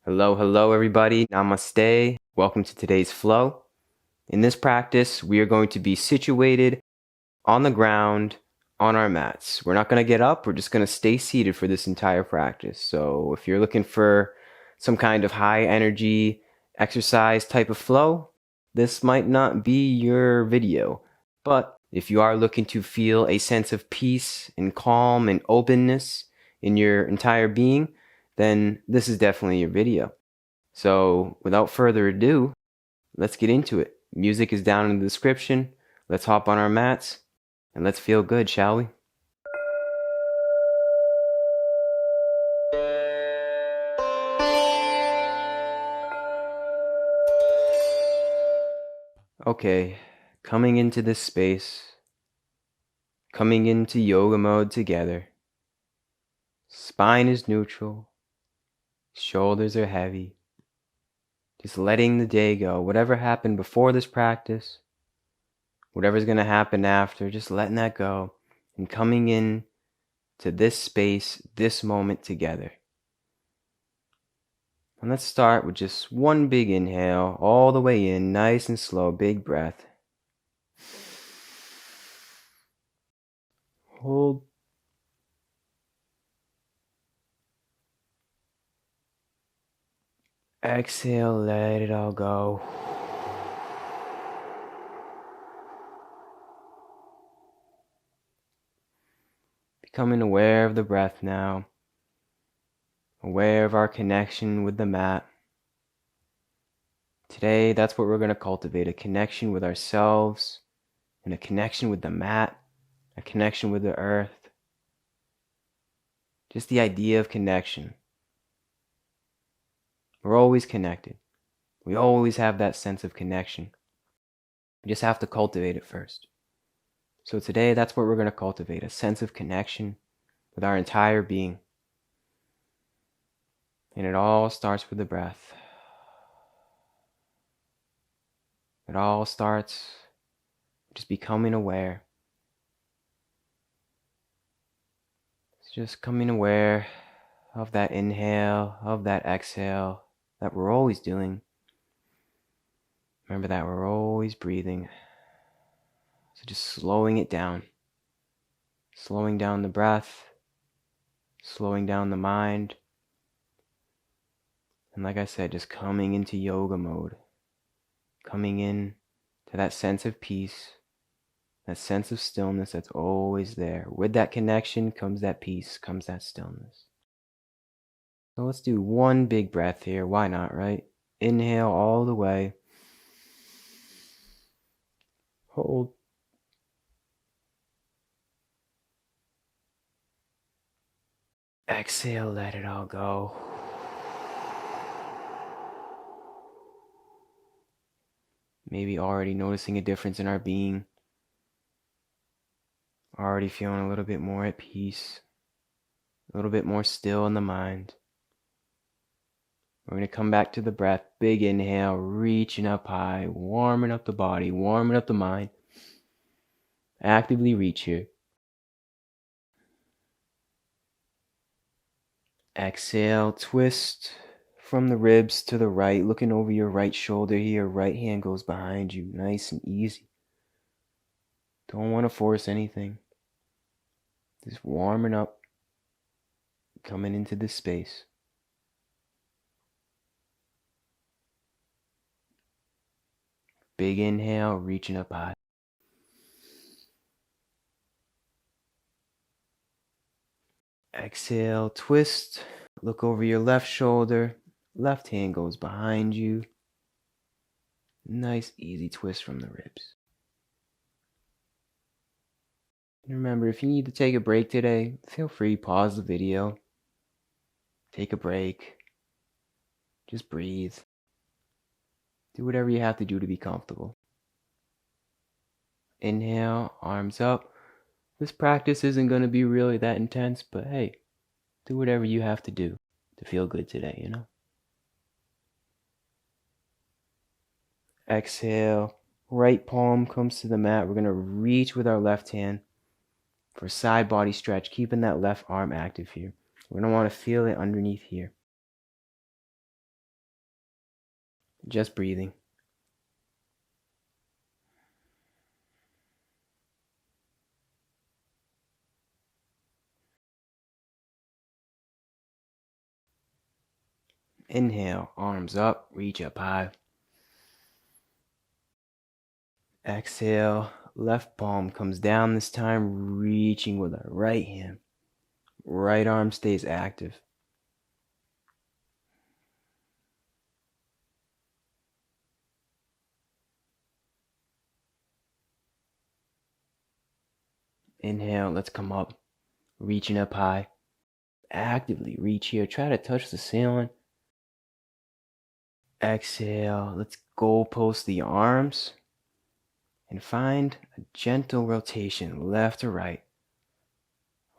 Hello everybody. Namaste. Welcome to today's flow. In this practice, we are going to be situated on the ground on our mats. We're not going to get up. We're just going to stay seated for this entire practice. So if you're looking for some kind of high energy exercise type of flow, this might not be your video. But if you are looking to feel a sense of peace and calm and openness in your entire being, then this is definitely your video. So without further ado, let's get into it. Music is down in the description. Let's hop on our mats and let's feel good, shall we? Okay, coming into this space, coming into yoga mode together. Spine is neutral, shoulders are heavy. Just letting the day go. Whatever happened before this practice, whatever's going to happen after, just letting that go and coming in to this space, this moment together. And let's start with just one big inhale, all the way in, nice and slow, big breath. Hold. Exhale, let it all go. Becoming aware of the breath now. Aware of our connection with the mat. Today, that's what we're going to cultivate, a connection with ourselves and a connection with the mat, a connection with the earth. Just the idea of connection. We're always connected. We always have that sense of connection. We just have to cultivate it first. So today, that's what we're going to cultivate, a sense of connection with our entire being. And it all starts with the breath. It all starts just becoming aware. It's just coming aware of that inhale, of that exhale that we're always doing. Remember that we're always breathing. So just slowing it down. Slowing down the breath. Slowing down the mind. And like I said, just coming into yoga mode. Coming in to that sense of peace. That sense of stillness that's always there. With that connection comes that peace, comes that stillness. So let's do one big breath here. Why not, right? Inhale all the way. Hold. Exhale, let it all go. Maybe already noticing a difference in our being. Already feeling a little bit more at peace. A little bit more still in the mind. We're going to come back to the breath. Big inhale, reaching up high, warming up the body, warming up the mind. Actively reach here. Exhale, twist from the ribs to the right, looking over your right shoulder here. Right hand goes behind you, nice and easy. Don't want to force anything. Just warming up, coming into this space. Big inhale, reaching up high. Exhale, twist, look over your left shoulder. Left hand goes behind you. Nice, easy twist from the ribs. And remember, if you need to take a break today, feel free, pause the video. Take a break. Just breathe. Do whatever you have to do to be comfortable. Inhale, arms up. This practice isn't going to be really that intense, but hey, do whatever you have to do to feel good today, you know? Exhale, right palm comes to the mat. We're going to reach with our left hand for a side body stretch, keeping that left arm active here. We're going to want to feel it underneath here. Just breathing. Inhale, arms up, reach up high. Exhale, left palm comes down this time, reaching with our right hand. Right arm stays active. Inhale, let's come up, reaching up high. Actively reach here, try to touch the ceiling. Exhale, let's goalpost the arms and find a gentle rotation left to right.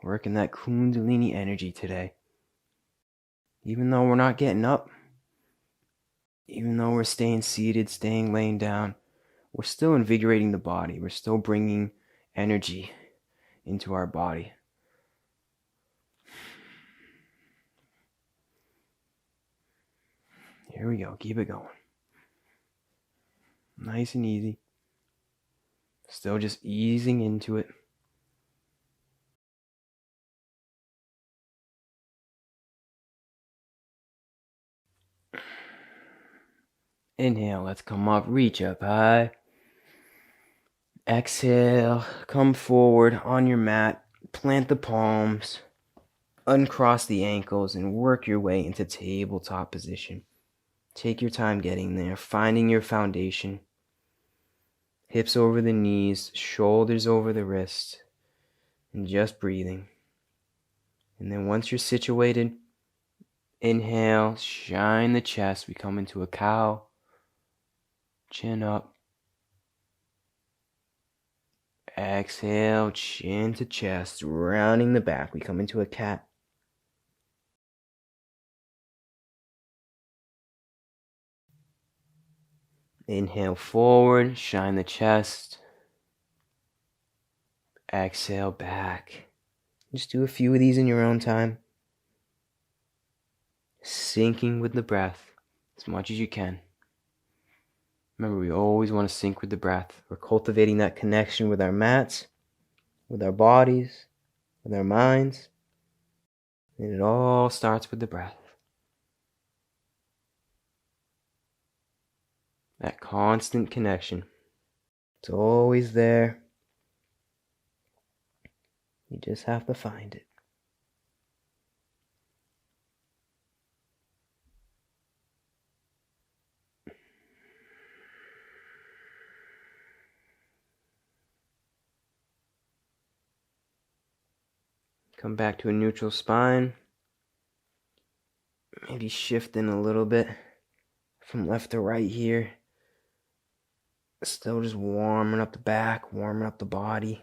Working that Kundalini energy today. Even though we're not getting up, even though we're staying seated, staying laying down, we're still invigorating the body. We're still bringing energy into our body. Here we go. Keep it going. Nice and easy. Still just easing into it. Inhale, let's come up, reach up high. Exhale, come forward on your mat, plant the palms, uncross the ankles, and work your way into tabletop position. Take your time getting there, finding your foundation. Hips over the knees, shoulders over the wrists, and just breathing. And then once you're situated, inhale, shine the chest. We come into a cow, chin up. Exhale, chin to chest, rounding the back. We come into a cat. Inhale forward, shine the chest. Exhale back. Just do a few of these in your own time. Syncing with the breath as much as you can. Remember, we always want to sync with the breath. We're cultivating that connection with our mats, with our bodies, with our minds. And it all starts with the breath. That constant connection. It's always there. You just have to find it. Come back to a neutral spine. Maybe shifting a little bit from left to right here. Still just warming up the back, warming up the body.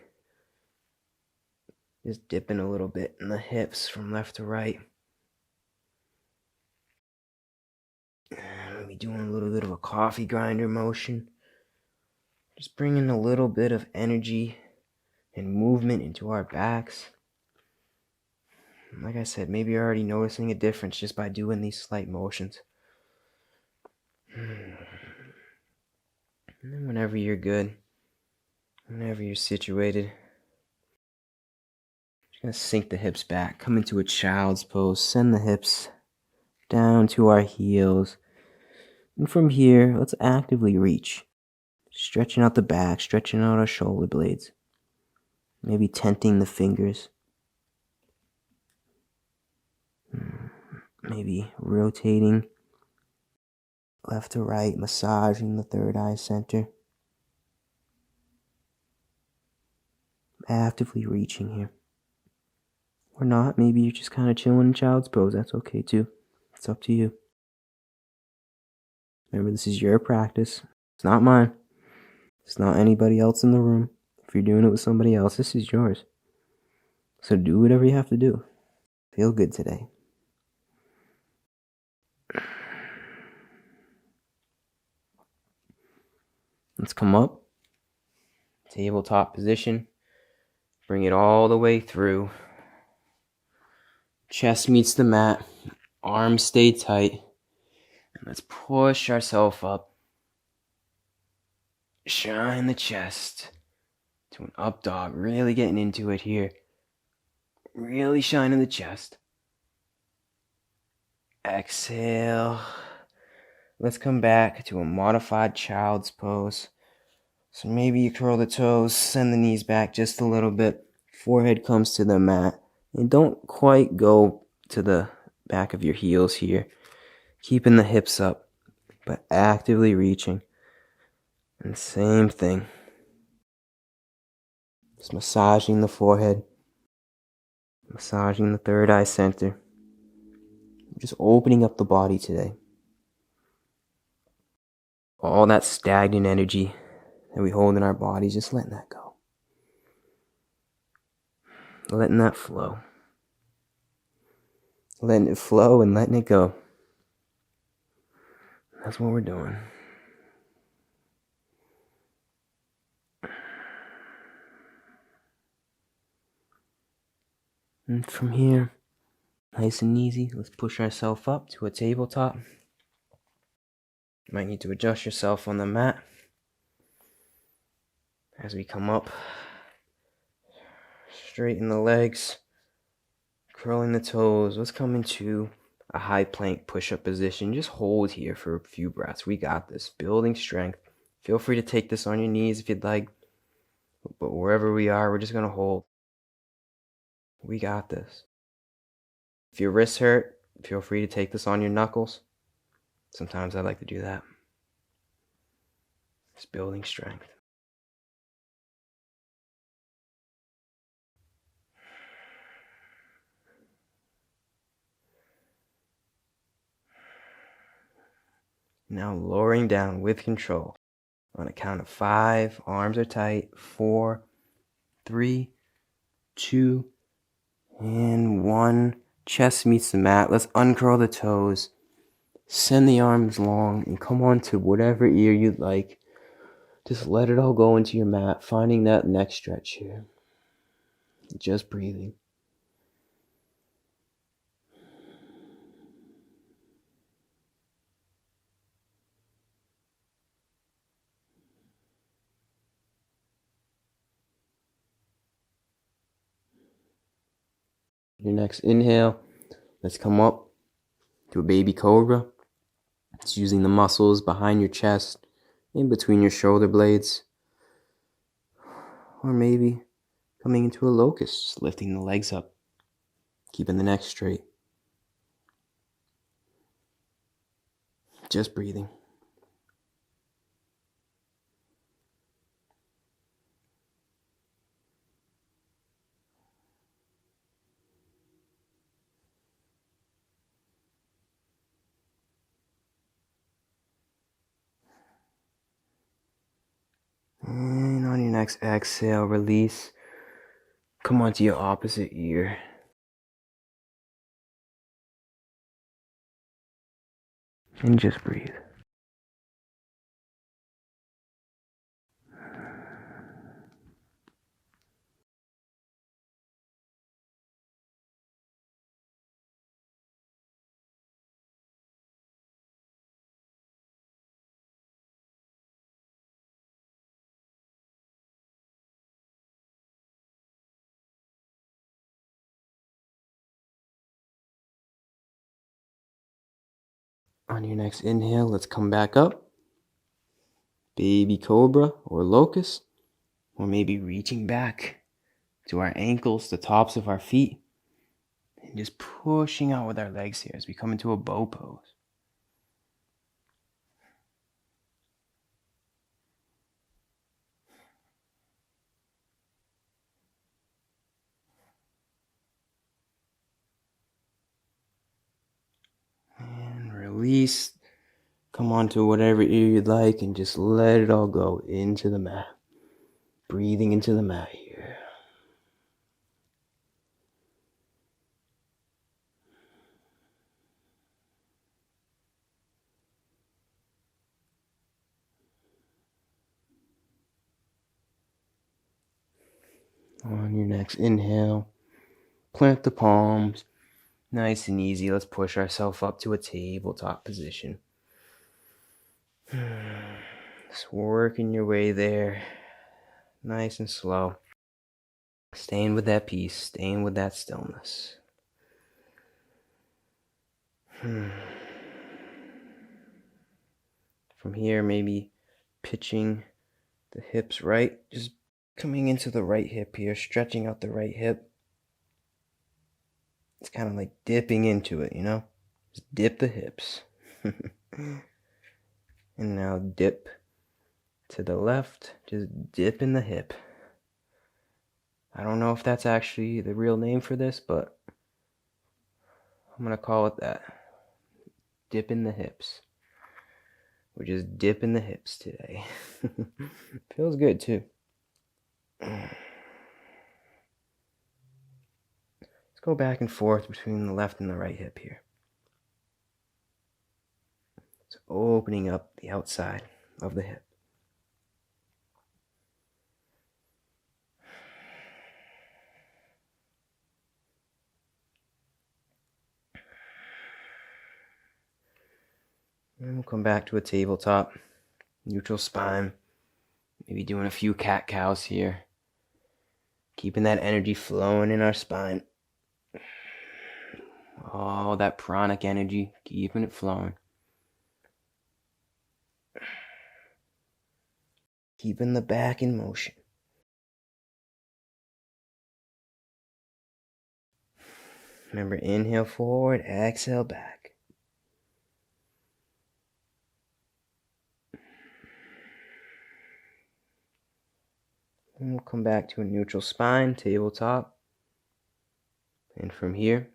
Just dipping a little bit in the hips from left to right. Maybe doing a little bit of a coffee grinder motion. Just bringing a little bit of energy and movement into our backs. Like I said, maybe you're already noticing a difference just by doing these slight motions. And then whenever you're good, whenever you're situated, just going to sink the hips back, come into a child's pose, send the hips down to our heels. And from here, let's actively reach. Stretching out the back, stretching out our shoulder blades. Maybe tenting the fingers. Maybe rotating left to right, massaging the third eye center. Actively reaching here. Or not, maybe you're just kind of chilling in child's pose. That's okay too. It's up to you. Remember, this is your practice. It's not mine. It's not anybody else in the room. If you're doing it with somebody else, this is yours. So do whatever you have to do. Feel good today. Let's come up. Tabletop position. Bring it all the way through. Chest meets the mat. Arms stay tight. And let's push ourselves up. Shine the chest to an up dog. Really getting into it here. Really shining the chest. Exhale. Let's come back to a modified child's pose. So maybe you curl the toes, send the knees back just a little bit. Forehead comes to the mat. And don't quite go to the back of your heels here. Keeping the hips up, but actively reaching. And same thing. Just massaging the forehead. Massaging the third eye center. Just opening up the body today. All that stagnant energy that we hold in our bodies, just letting that go. Letting that flow. Letting it flow and letting it go. That's what we're doing. And from here, nice and easy, let's push ourselves up to a tabletop. Might need to adjust yourself on the mat as we come up. Straighten the legs, curling the toes. Let's come into a high plank push-up position. Just hold here for a few breaths. We got this. Building strength. Feel free to take this on your knees if you'd like. But wherever we are, we're just going to hold. We got this. If your wrists hurt, feel free to take this on your knuckles. Sometimes I like to do that. Just building strength. Now lowering down with control. On a count of 5, arms are tight. 4, 3, 2, and 1. Chest meets the mat. Let's uncurl the toes. Send the arms long and come on to whatever ear you'd like. Just let it all go into your mat, finding that neck stretch here. Just breathing. Your next inhale, let's come up to a baby cobra. It's using the muscles behind your chest, in between your shoulder blades. Or maybe coming into a locust, just lifting the legs up, keeping the neck straight. Just breathing. And on your next exhale, release. Come onto your opposite ear. And just breathe. On your next inhale, let's come back up. Baby cobra or locust. Or maybe reaching back to our ankles, the tops of our feet. And just pushing out with our legs here as we come into a bow pose. And release. Come onto whatever ear you'd like and just let it all go into the mat. Breathing into the mat here. On your next inhale, plant the palms. Nice and easy. Let's push ourselves up to a tabletop position. Just working your way there, nice and slow. Staying with that peace, staying with that stillness. From here, maybe pitching the hips right, just coming into the right hip here, stretching out the right hip. It's kind of like dipping into it, Just dip the hips. And now dip to the left, just dip in the hip. I don't know if that's actually the real name for this, but I'm going to call it that. Dip in the hips. We're just dipping the hips today. Feels good too. Let's go back and forth between the left and the right hip here. So opening up the outside of the hip. And we'll come back to a tabletop, neutral spine. Maybe doing a few cat-cows here. Keeping that energy flowing in our spine. Oh, that pranic energy, keeping it flowing. Keeping the back in motion. Remember, inhale forward, exhale back. And we'll come back to a neutral spine, tabletop. And from here,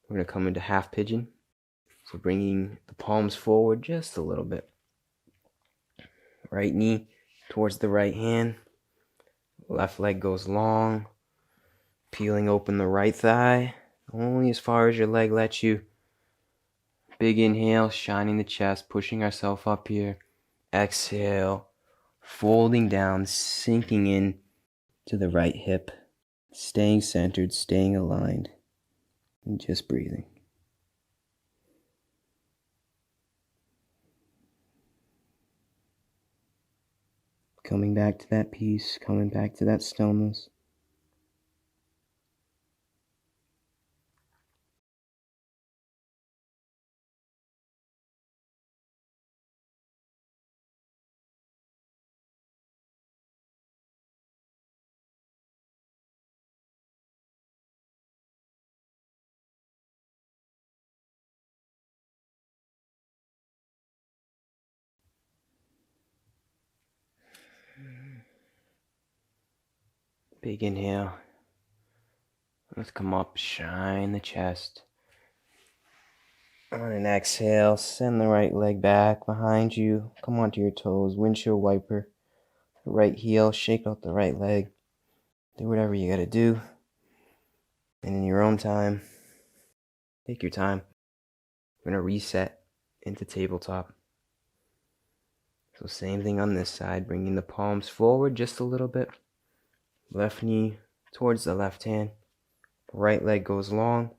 we're going to come into half pigeon. So bringing the palms forward just a little bit. Right knee towards the right hand. Left leg goes long. Peeling open the right thigh. Only as far as your leg lets you. Big inhale, shining the chest, pushing ourselves up here. Exhale, folding down, sinking in to the right hip. Staying centered, staying aligned. And just breathing. Coming back to that peace, coming back to that stillness. Big inhale. Let's come up, shine the chest. On an exhale, send the right leg back behind you. Come onto your toes, windshield wiper. The right heel, shake out the right leg. Do whatever you gotta do. And in your own time, take your time. We're gonna reset into tabletop. So same thing on this side, bringing the palms forward just a little bit. Left knee towards the left hand. Right leg goes long.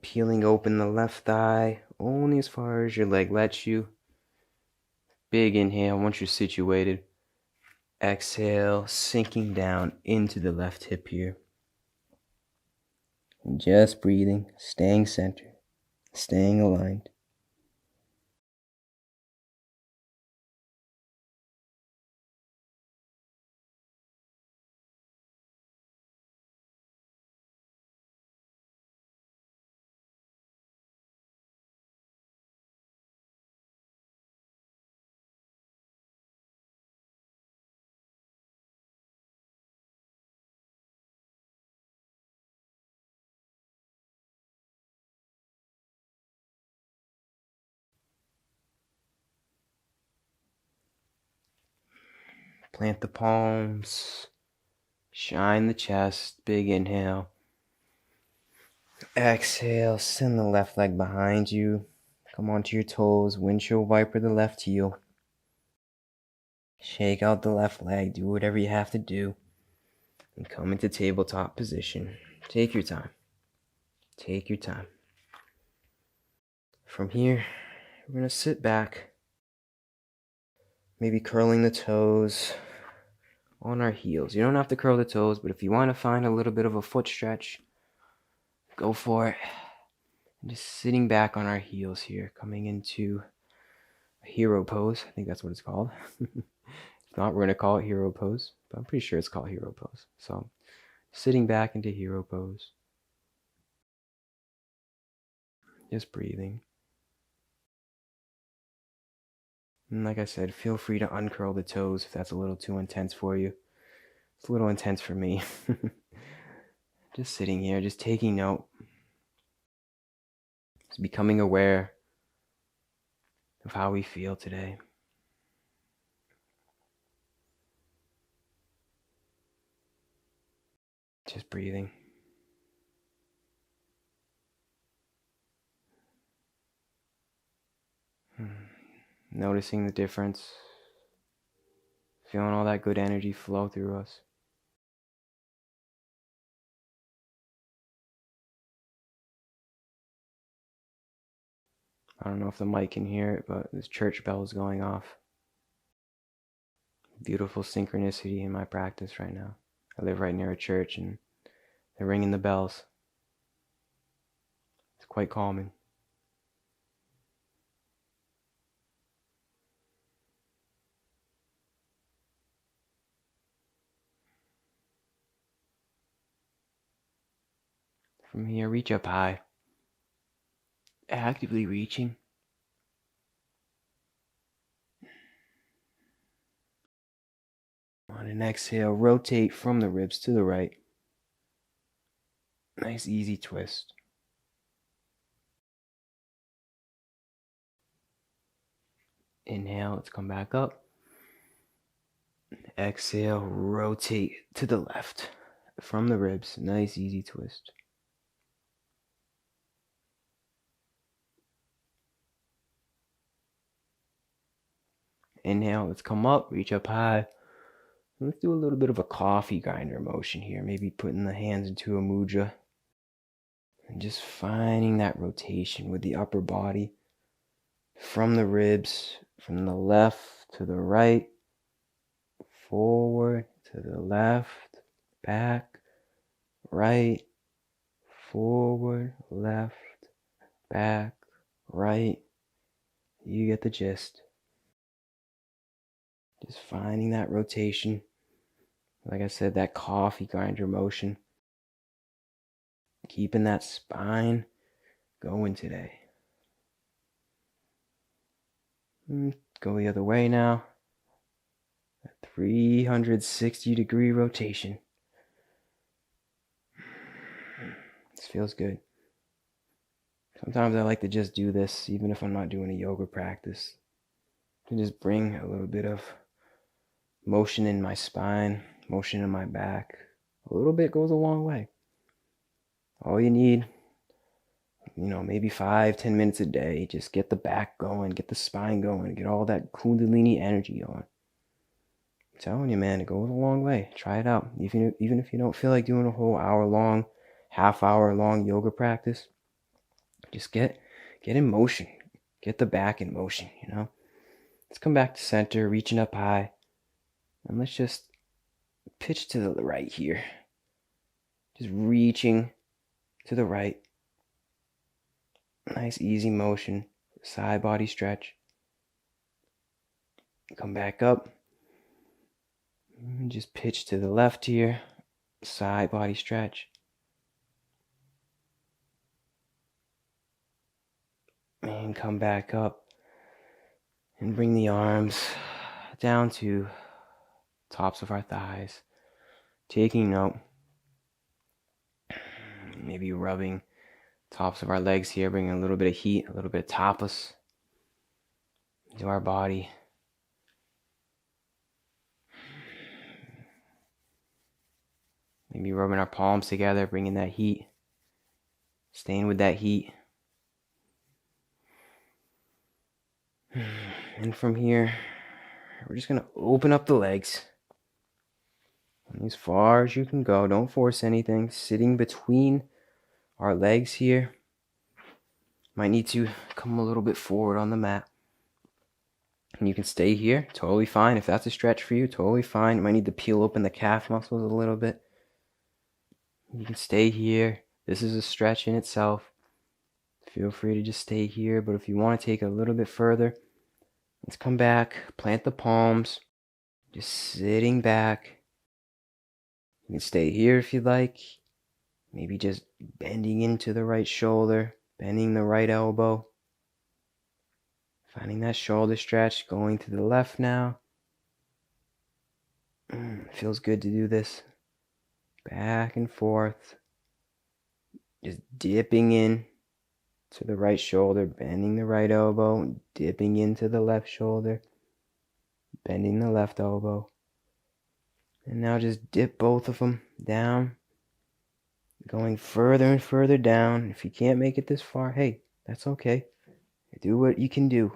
Peeling open the left thigh, only as far as your leg lets you. Big inhale once you're situated. Exhale, sinking down into the left hip here. And just breathing, staying centered, staying aligned. Plant the palms, shine the chest, big inhale. Exhale, send the left leg behind you. Come onto your toes, windshield wiper the left heel. Shake out the left leg, do whatever you have to do. And come into tabletop position. Take your time. Take your time. From here, We're going to sit back, maybe curling the toes on our heels. You don't have to curl the toes, but if you want to find a little bit of a foot stretch, go for it. And just sitting back on our heels here, coming into a hero pose. I think that's what it's called. If not, we're going to call it hero pose, but I'm pretty sure it's called hero pose. So sitting back into hero pose. Just breathing. And like I said, feel free to uncurl the toes if that's a little too intense for you. It's a little intense for me. Just sitting here, just taking note. Just becoming aware of how we feel today. Just breathing. Noticing the difference. Feeling all that good energy flow through us. I don't know if the mic can hear it, but this church bell is going off. Beautiful synchronicity in my practice right now. I live right near a church and they're ringing the bells. It's quite calming. From here, reach up high. Actively reaching. On an exhale, rotate from the ribs to the right. Nice easy twist. Inhale, let's come back up. Exhale, rotate to the left from the ribs. Nice easy twist. Inhale, let's come up, reach up high. Let's do a little bit of a coffee grinder motion here. Maybe putting the hands into a mudra. And just finding that rotation with the upper body. From the ribs, from the left to the right. Forward to the left. Back. Right. Forward. Left. Back. Right. You get the gist. Just finding that rotation. Like I said, that coffee grinder motion. Keeping that spine going today. Go the other way now. A 360-degree rotation. This feels good. Sometimes I like to just do this, even if I'm not doing a yoga practice. To just bring a little bit of motion in my spine, motion in my back. A little bit goes a long way. All you need, maybe 5-10 minutes a day. Just get the back going, get the spine going, get all that kundalini energy going. I'm telling you, man, it goes a long way. Try it out. Even if you don't feel like doing a whole hour-long, half-hour-long yoga practice, just get in motion. Get the back in motion, Let's come back to center, reaching up high. And let's just pitch to the right here. Just reaching to the right. Nice easy motion. Side body stretch. Come back up. And just pitch to the left here. Side body stretch. And come back up. And bring the arms down to tops of our thighs. Taking note. Maybe rubbing tops of our legs here, bringing a little bit of heat, a little bit of tapas into our body. Maybe rubbing our palms together, bringing that heat, staying with that heat. And from here, we're just going to open up the legs. And as far as you can go, don't force anything. Sitting between our legs here. Might need to come a little bit forward on the mat. And you can stay here, totally fine. If that's a stretch for you, totally fine. You might need to peel open the calf muscles a little bit. You can stay here. This is a stretch in itself. Feel free to just stay here, but if you want to take it a little bit further, let's come back, plant the palms, just sitting back. You can stay here if you'd like. Maybe just bending into the right shoulder, bending the right elbow. Finding that shoulder stretch, going to the left now. Feels good to do this. Back and forth. Just dipping in to the right shoulder, bending the right elbow, dipping into the left shoulder, bending the left elbow. And now just dip both of them down, going further and further down. If you can't make it this far, hey, that's okay. Do what you can do.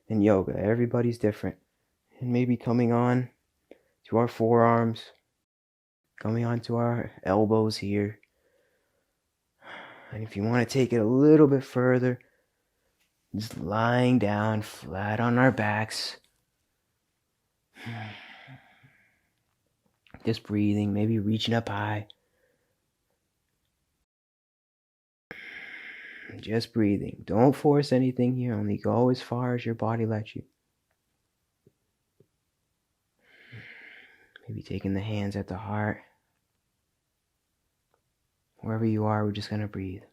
In yoga, everybody's different. And maybe coming on to our forearms, coming on to our elbows here. And if you want to take it a little bit further, just lying down flat on our backs. Just breathing, maybe reaching up high. Just breathing. Don't force anything here, only go as far as your body lets you. Maybe taking the hands at the heart. Wherever you are, we're just going to breathe.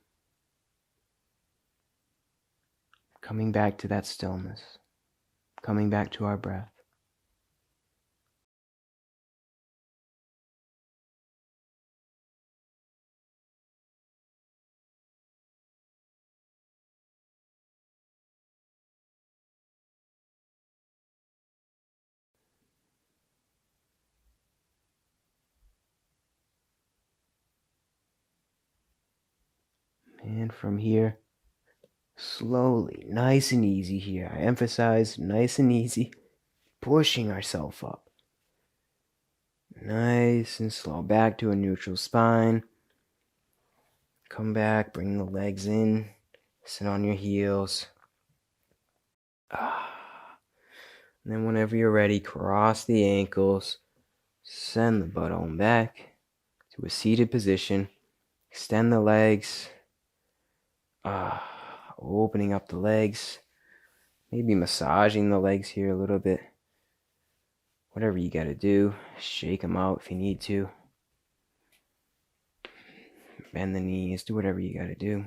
Coming back to that stillness. Coming back to our breath. And from here, slowly, nice and easy here. I emphasize nice and easy. Pushing ourselves up. Nice and slow. Back to a neutral spine. Come back, bring the legs in. Sit on your heels. And then whenever you're ready, cross the ankles. Send the butt on back to a seated position. Extend the legs. Opening up the legs. Maybe massaging the legs here a little bit. Whatever you gotta do. Shake them out if you need to. Bend the knees. Do whatever you gotta do.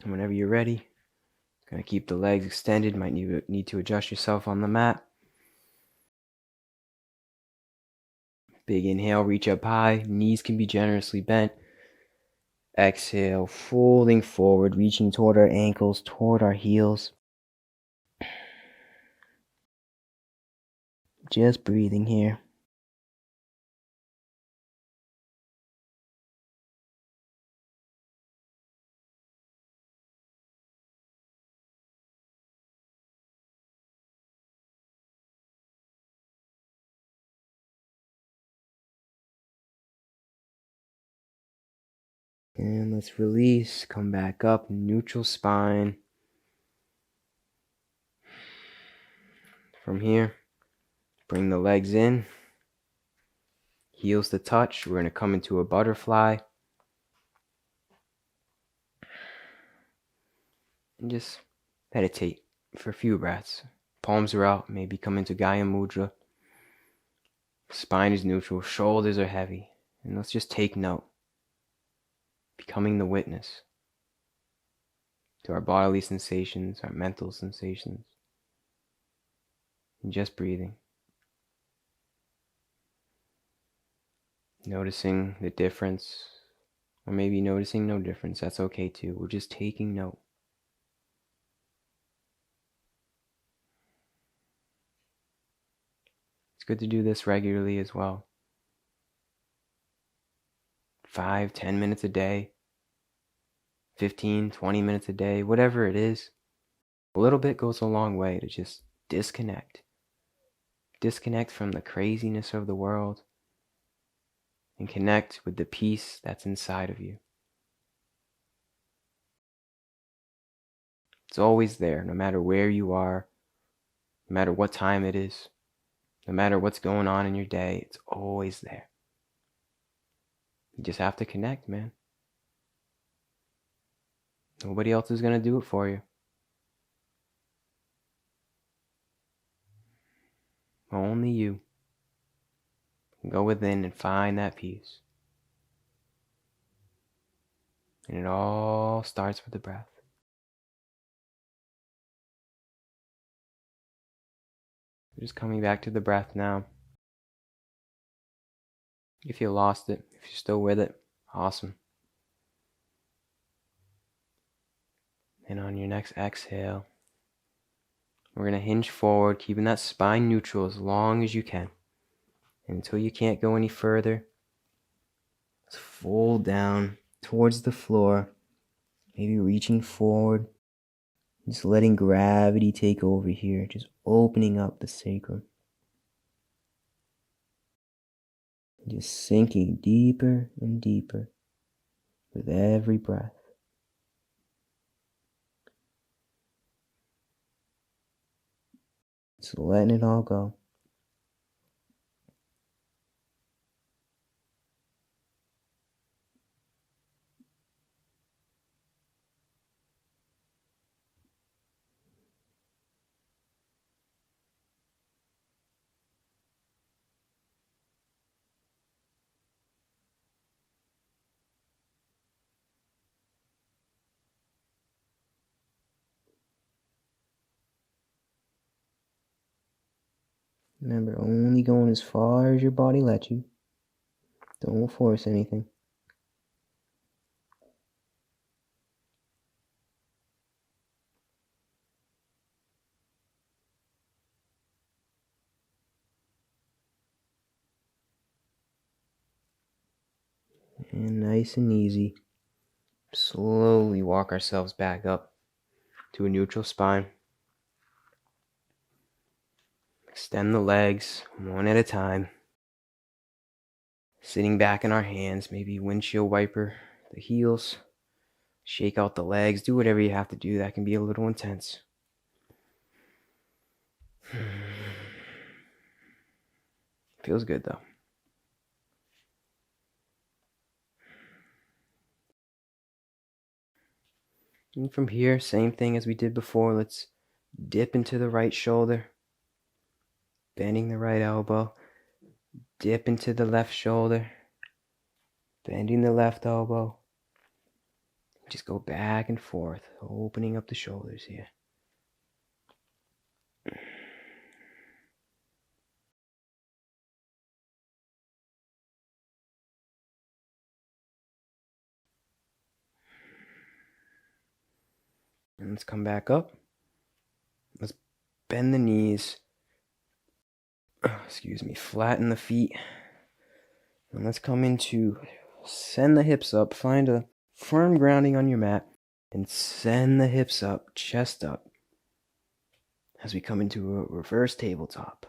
And whenever you're ready, gonna keep the legs extended. Might need to adjust yourself on the mat. Big inhale, reach up high. Knees can be generously bent. Exhale, folding forward, reaching toward our ankles, toward our heels. Just breathing here. And let's release, come back up, neutral spine. From here, bring the legs in, heels to touch. We're going to come into a butterfly. And just meditate for a few breaths. Palms are out, maybe come into Gaya Mudra. Spine is neutral, shoulders are heavy. And let's just take note. Becoming the witness to our bodily sensations, our mental sensations. And just breathing. Noticing the difference, or maybe noticing no difference. That's okay too. We're just taking note. It's good to do this regularly as well. 5-10 minutes a day, 15-20 minutes a day, whatever it is. A little bit goes a long way to just disconnect. Disconnect from the craziness of the world and connect with the peace that's inside of you. It's always there, no matter where you are, no matter what time it is, no matter what's going on in your day, it's always there. You just have to connect, man. Nobody else is going to do it for you. Only you. Go within and find that peace. And it all starts with the breath. Just coming back to the breath now. If you lost it, if you're still with it, awesome. And on your next exhale, we're going to hinge forward, keeping that spine neutral as long as you can. And until you can't go any further, let's fold down towards the floor, maybe reaching forward, just letting gravity take over here, just opening up the sacrum. Just sinking deeper and deeper with every breath. Just letting it all go. Remember, only going as far as your body lets you. Don't force anything. And nice and easy, slowly walk ourselves back up to a neutral spine. Extend the legs one at a time. Sitting back in our hands, maybe windshield wiper the heels. Shake out the legs. Do whatever you have to do. That can be a little intense. Feels good though. And from here, same thing as we did before. Let's dip into the right shoulder. Bending the right elbow. Dip into the left shoulder. Bending the left elbow. Just go back and forth, opening up the shoulders here. And let's come back up. Let's bend the knees. Flatten the feet. And let's come into send the hips up. Find a firm grounding on your mat. And send the hips up, chest up. As we come into a reverse tabletop.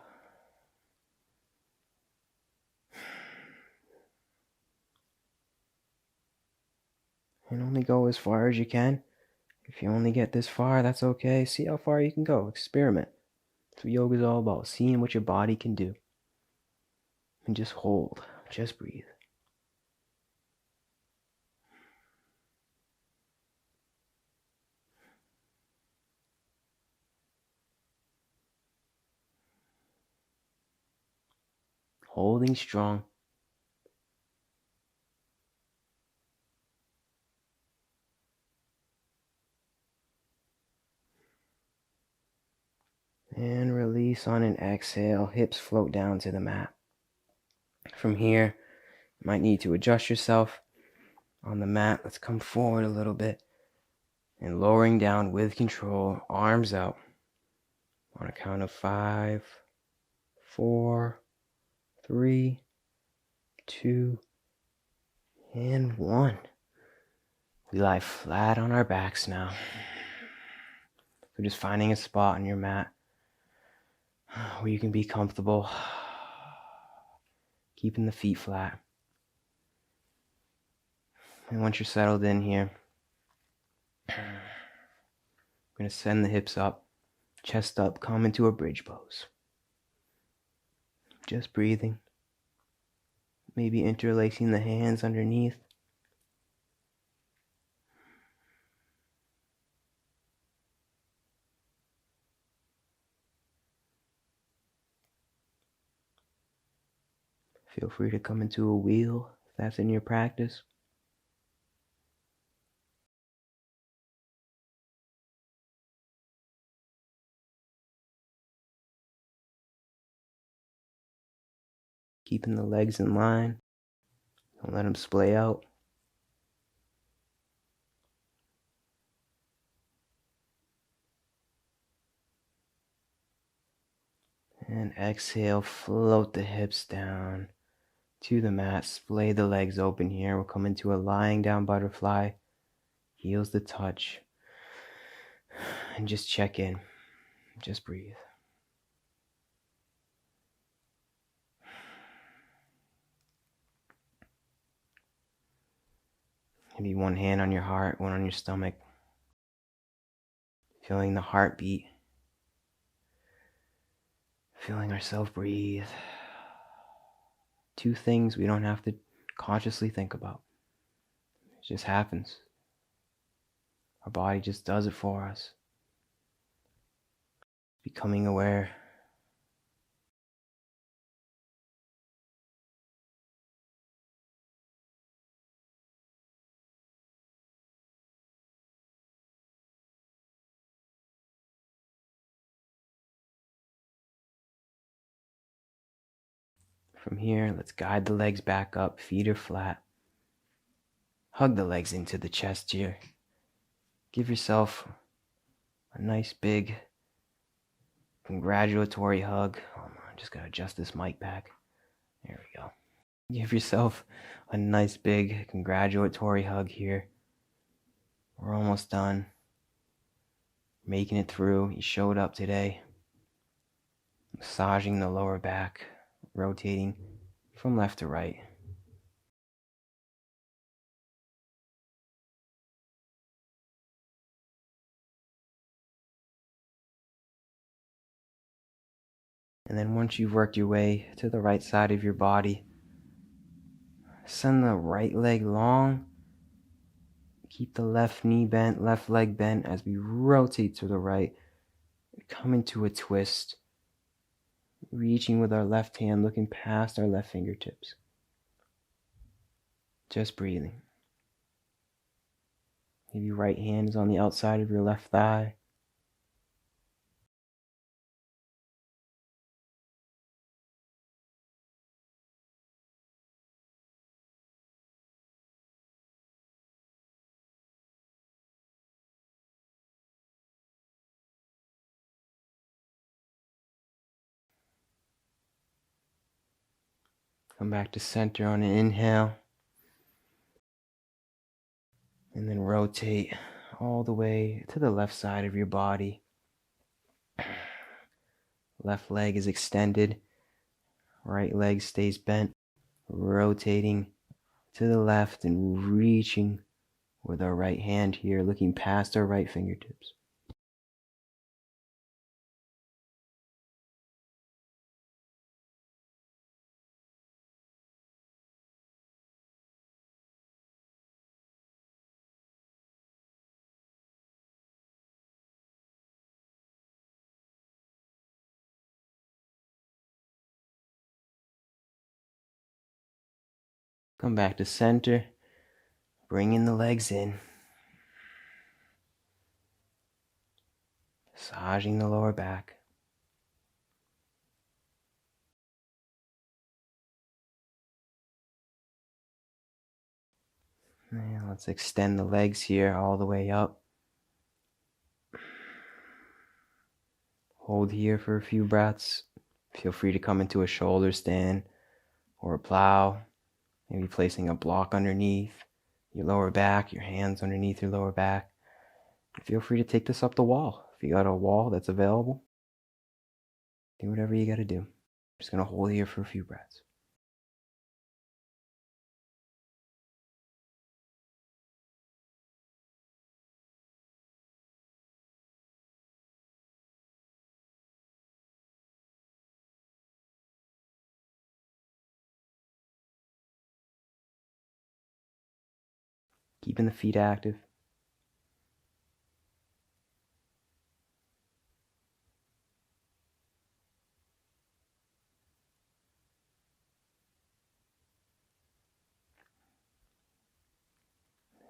And only go as far as you can. If you only get this far, that's okay. See how far you can go. Experiment. That's what yoga is all about. Seeing what your body can do. And just hold. Just breathe. Holding strong. And release on an exhale. Hips float down to the mat. From here, you might need to adjust yourself on the mat. Let's come forward a little bit. And lowering down with control. Arms out. On a count of 5, 4, 3, 2, and 1. We lie flat on our backs now. So just finding a spot on your mat where you can be comfortable. Keeping the feet flat. And once you're settled in here, We're going to send the hips up, chest up, come into a bridge pose. Just breathing. Maybe interlacing the hands underneath. Feel free to come into a wheel if that's in your practice. Keeping the legs in line. Don't let them splay out. And exhale, float the hips down to the mat. Splay the legs open here. We'll come into a lying down butterfly. Heels to touch. And just check in. Just breathe. Maybe one hand on your heart, one on your stomach. Feeling the heartbeat. Feeling ourselves breathe. Two things we don't have to consciously think about. It just happens. Our body just does it for us. Becoming aware. From here, let's guide the legs back up. Feet are flat. Hug the legs into the chest here. Give yourself a nice big congratulatory hug. Oh, I just gotta adjust this mic back. There we go. Give yourself a nice big congratulatory hug here. We're almost done. Making it through. You showed up today. Massaging the lower back. Rotating from left to right. And then once you've worked your way to the right side of your body, send the right leg long. Keep the left knee bent, left leg bent as we rotate to the right. Come into a twist. Reaching with our left hand, looking past our left fingertips. Just breathing. Maybe right hand is on the outside of your left thigh. Come back to center on an inhale. And then rotate all the way to the left side of your body. Left leg is extended. Right leg stays bent. Rotating to the left and reaching with our right hand here, looking past our right fingertips. Come back to center. Bringing the legs in. Massaging the lower back. And let's extend the legs here all the way up. Hold here for a few breaths. Feel free to come into a shoulder stand or a plow. Maybe placing a block underneath your lower back, your hands underneath your lower back. Feel free to take this up the wall. If you got a wall that's available, do whatever you got to do. I'm just going to hold here for a few breaths. Keeping the feet active.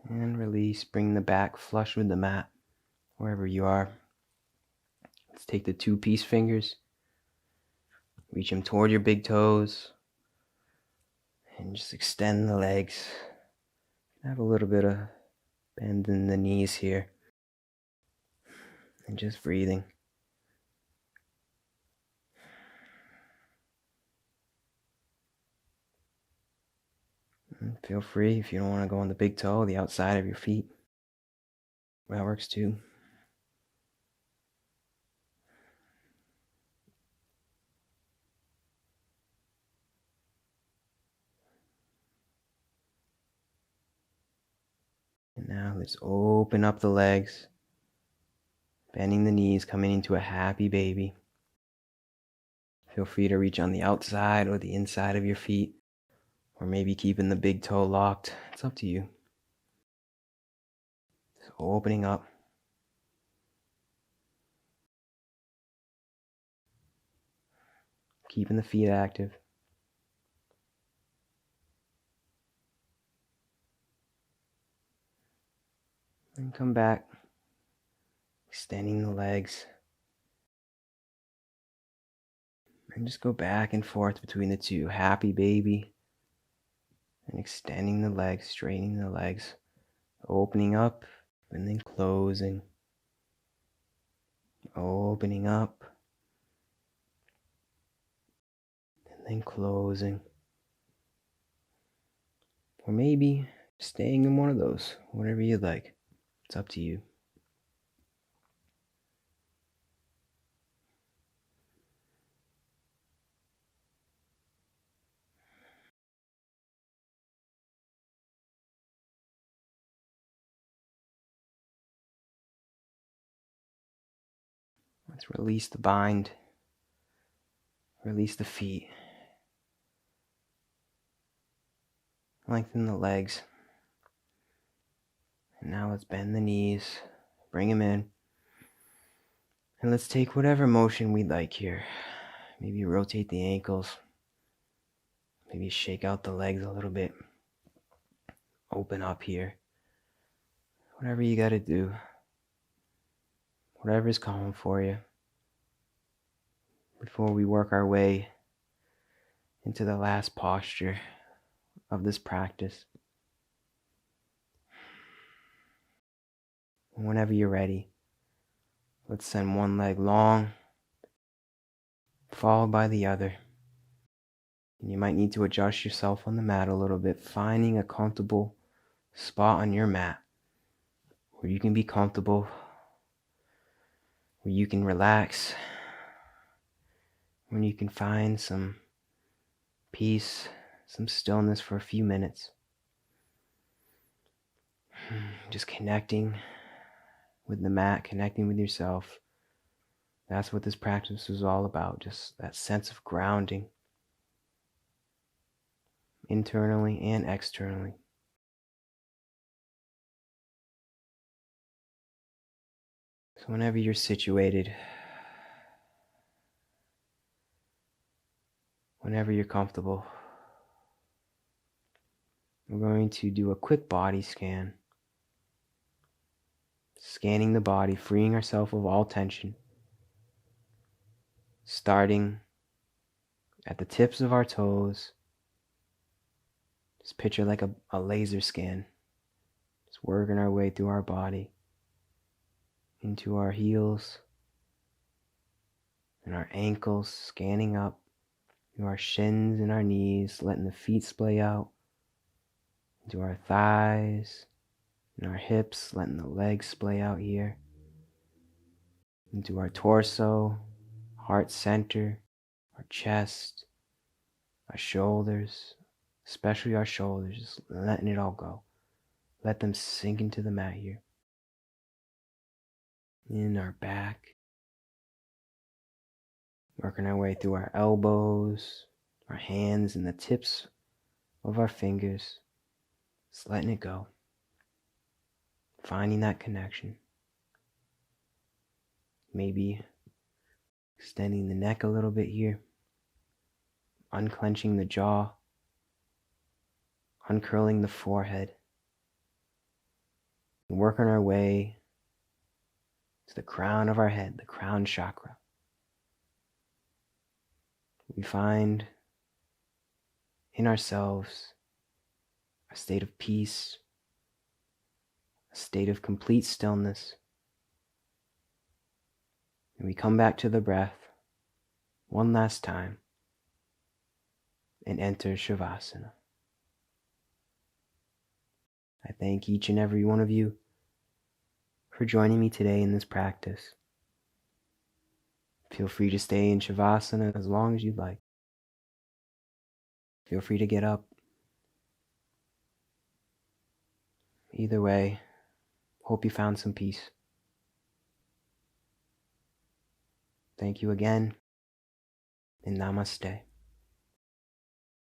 And release. Bring the back flush with the mat, wherever you are. Let's take the 2 peace fingers. Reach them toward your big toes. And just extend the legs. Have a little bit of bend in the knees here. And just breathing. And feel free if you don't want to go on the big toe, the outside of your feet. That works too. And now let's open up the legs. Bending the knees, coming into a happy baby. Feel free to reach on the outside or the inside of your feet. Or maybe keeping the big toe locked. It's up to you. Just opening up. Keeping the feet active. And come back. Extending the legs. And just go back and forth between the two. Happy baby. And extending the legs, straightening the legs. Opening up and then closing. Opening up. And then closing. Or maybe staying in one of those. Whatever you'd like. It's up to you. Let's release the bind. Release the feet. Lengthen the legs. And now let's bend the knees. Bring them in. And let's take whatever motion we'd like here. Maybe rotate the ankles. Maybe shake out the legs a little bit. Open up here. Whatever you got to do. Whatever's calm for you. Before we work our way into the last posture of this practice. Whenever you're ready, let's send one leg long, followed by the other. And you might need to adjust yourself on the mat a little bit, finding a comfortable spot on your mat where you can be comfortable, where you can relax, when you can find some peace, some stillness for a few minutes. Just connecting with the mat, connecting with yourself. That's what this practice is all about, just that sense of grounding, internally and externally. So whenever you're situated, whenever you're comfortable, we're going to do a quick body scan. Scanning the body, freeing ourselves of all tension. Starting at the tips of our toes. Just picture like a laser scan. Just working our way through our body. Into our heels. And our ankles, scanning up. Through our shins and our knees, letting the feet splay out. Into our thighs. And our hips, letting the legs splay out here. Into our torso, heart center, our chest, our shoulders, especially our shoulders, just letting it all go. Let them sink into the mat here. In our back, working our way through our elbows, our hands, and the tips of our fingers, just letting it go. finding that connection. Maybe extending the neck a little bit here, unclenching the jaw, uncurling the forehead, and working our way to the crown of our head, the crown chakra. We find in ourselves a state of peace, a state of complete stillness. And we come back to the breath one last time and enter Shavasana. I thank each and every one of you for joining me today in this practice. Feel free to stay in Shavasana as long as you'd like. Feel free to get up. Either way, hope you found some peace. Thank you again, and namaste.